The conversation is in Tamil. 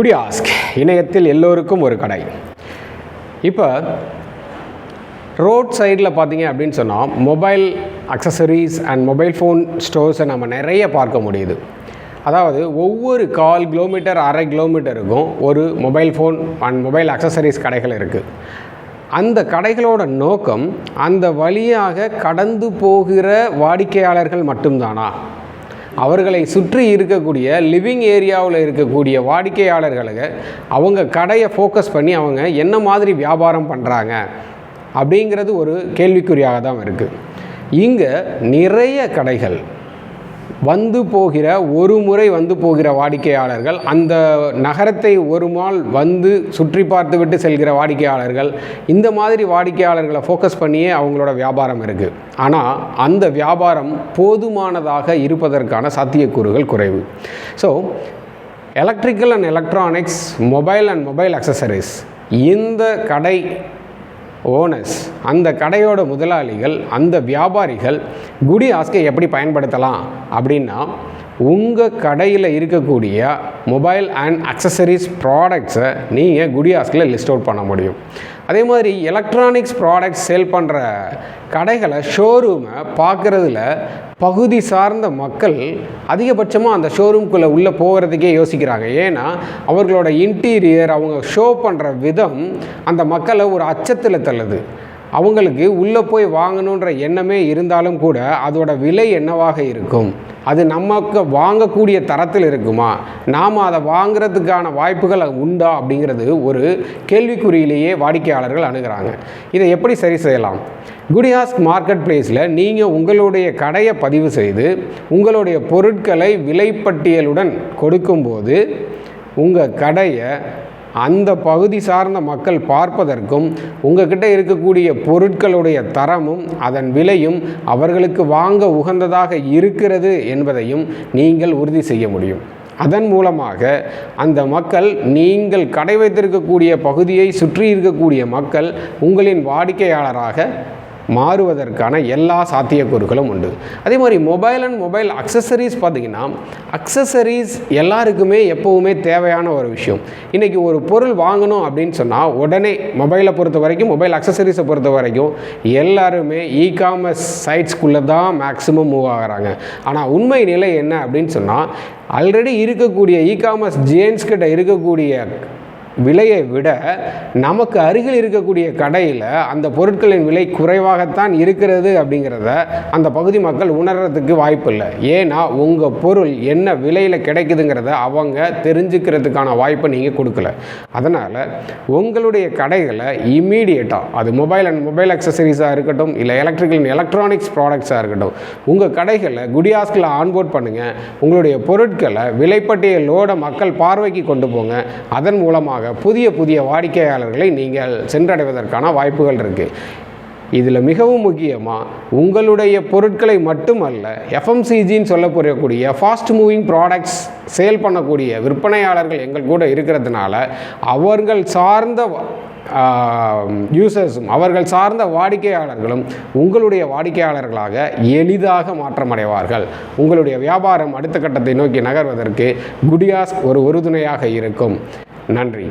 குடியாஸ்க் இணையத்தில் எல்லோருக்கும் ஒரு கடை. இப்போ ரோட் சைடில் பார்த்தீங்க அப்படின்னு சொன்னால் mobile accessories and mobile phone ஸ்டோர்ஸை நம்ம நிறைய பார்க்க முடியுது. அதாவது ஒவ்வொரு 1/4 கிலோமீட்டர் 1/2 கிலோமீட்டருக்கும் ஒரு mobile phone and mobile accessories கடைகள் இருக்குது. அந்த கடைகளோட நோக்கம் அந்த வழியாக கடந்து போகிற வாடிக்கையாளர்கள் மட்டும்தானா? அவர்களை சுற்றி இருக்கக்கூடிய லிவிங் ஏரியாவில் இருக்கக்கூடிய வாடிக்கையாளர்களுக்கு அவங்க கடையை ஃபோக்கஸ் பண்ணி அவங்க என்ன மாதிரி வியாபாரம் பண்ணுறாங்க அப்படிங்கிறது ஒரு கேள்விக்குறியாக தான் இருக்குது. இங்கே நிறைய கடைகள் ஒரு முறை வந்து போகிற வாடிக்கையாளர்கள், அந்த நகரத்தை ஒரு நாள் வந்து சுற்றி பார்த்து விட்டு செல்கிற வாடிக்கையாளர்கள், இந்த மாதிரி வாடிக்கையாளர்களை ஃபோக்கஸ் பண்ணியே அவங்களோட வியாபாரம் இருக்குது. ஆனால் அந்த வியாபாரம் போதுமானதாக இருப்பதற்கான சாத்தியக்கூறுகள் குறைவு. So electrical and electronics, mobile and mobile accessories, இந்த கடை ஓனர்ஸ், அந்த கடையோட முதலாளிகள், அந்த வியாபாரிகள் குடியாஸ்கை எப்படி பயன்படுத்தலாம் அப்படின்னா, உங்கள் கடையில் இருக்கக்கூடிய மொபைல் அண்ட் அக்சசரிஸ் ப்ராடக்ட்ஸை நீங்கள் குடியாஸ்கில் லிஸ்ட் அவுட் பண்ண முடியும். அதே மாதிரி எலக்ட்ரானிக்ஸ் ப்ராடக்ட்ஸ் சேல் பண்ணுற கடைகளை, ஷோரூமை பார்க்குறதுல பகுதி சார்ந்த மக்கள் அதிகபட்சமாக அந்த ஷோரூம்குள்ளே உள்ளே போகிறதுக்கே யோசிக்கிறாங்க. ஏன்னா அவர்களோட இன்டீரியர், அவங்க ஷோ பண்ணுற விதம் அந்த மக்களை ஒரு அச்சத்தில் தள்ளுது. அவங்களுக்கு உள்ளே போய் வாங்கணுன்ற எண்ணமே இருந்தாலும் கூட அதோட விலை என்னவாக இருக்கும், அது நமக்கு வாங்கக்கூடிய தரத்தில் இருக்குமா, நாம் அதை வாங்கிறதுக்கான வாய்ப்புகள் உண்டா அப்படிங்கிறது ஒரு கேள்விக்குறியிலேயே வாடிக்கையாளர்கள் அணுகிறாங்க. இதை எப்படி சரி செய்யலாம்? குடியாஸ்க் மார்க்கெட் பிளேஸில் நீங்கள் உங்களுடைய கடையை பதிவு செய்து உங்களுடைய பொருட்களை விலைப்பட்டியலுடன் கொடுக்கும்போது உங்கள் கடையை அந்த பகுதி சார்ந்த மக்கள் பார்ப்பதற்கும், உங்கள்கிட்ட இருக்கக்கூடிய பொருட்களுடைய தரமும் அதன் விலையும் அவர்களுக்கு வாங்க உகந்ததாக இருக்கிறது என்பதையும் நீங்கள் உறுதி செய்ய முடியும். அதன் மூலமாக அந்த மக்கள், நீங்கள் கடை வைத்திருக்கக்கூடிய பகுதியை சுற்றி இருக்கக்கூடிய மக்கள் உங்களின் வாடிக்கையாளராக மாறுவதற்கான எல்லா சாத்தியக்கூறுகளும் உண்டு. அதே மாதிரி மொபைல் அண்ட் மொபைல் அக்சசரிஸ் பார்த்திங்கன்னா, அக்சசரிஸ் எல்லாருக்குமே எப்போவுமே தேவையான ஒரு விஷயம். இன்றைக்கி ஒரு பொருள் வாங்கணும் அப்படின்னு சொன்னால் உடனே மொபைலை பொறுத்த வரைக்கும், மொபைல் அக்சசரிஸை பொறுத்த வரைக்கும் எல்லாருமே இ-காமர்ஸ் சைட்ஸ்குள்ளே தான் மேக்ஸிமம் மூவ் ஆகிறாங்க. ஆனால் உண்மை நிலை என்ன அப்படின்னு சொன்னால், ஆல்ரெடி இருக்கக்கூடிய இ-காமர்ஸ் ஜெயின்ஸ் கிட்ட இருக்கக்கூடிய விலையை விட நமக்கு அருகில் இருக்கக்கூடிய கடையில் அந்த பொருட்களின் விலை குறைவாகத்தான் இருக்கிறது அப்படிங்கிறத அந்த பகுதி மக்கள் உணர்கிறதுக்கு வாய்ப்பு இல்லை. ஏன்னா உங்கள் பொருள் என்ன விலையில் கிடைக்குதுங்கிறத அவங்க தெரிஞ்சுக்கிறதுக்கான வாய்ப்பை நீங்கள் கொடுக்கல. அதனால் உங்களுடைய கடைகளை இம்மீடியட்டாக, அது மொபைல் அண்ட் மொபைல் அக்சசரிஸாக இருக்கட்டும், இல்லை எலக்ட்ரிக்கல் அண்ட் எலக்ட்ரானிக்ஸ் ப்ராடக்ட்ஸாக இருக்கட்டும், உங்கள் கடைகளை குடியாஸ்கில் ஆன்போர்ட் பண்ணுங்கள். உங்களுடைய பொருட்களை விலைப்பட்டியலோட மக்கள் பார்வைக்கு கொண்டு போங்க. அதன் மூலமாக புதிய வாடிக்கையாளர்களை நீங்கள் சென்றடைவதற்கான வாய்ப்புகள் இருக்குது. இதில் மிகவும் முக்கியமாக உங்களுடைய பொருட்களை மட்டுமல்ல, எஃப்எம்சிஜின்னு சொல்லக்கூடிய ஃபாஸ்ட் மூவிங் ப்ராடக்ட்ஸ் சேல் பண்ணக்கூடிய விற்பனையாளர்கள் எங்கள் கூட இருக்கிறதுனால அவர்கள் சார்ந்த யூசர்ஸும், அவர்கள் சார்ந்த வாடிக்கையாளர்களும் உங்களுடைய வாடிக்கையாளர்களாக எளிதாக மாற்றமடைவார்கள். உங்களுடைய வியாபாரம் அடுத்த கட்டத்தை நோக்கி நகர்வதற்கு குடியாஸ்க் ஒரு உறுதுணையாக இருக்கும். நன்றி.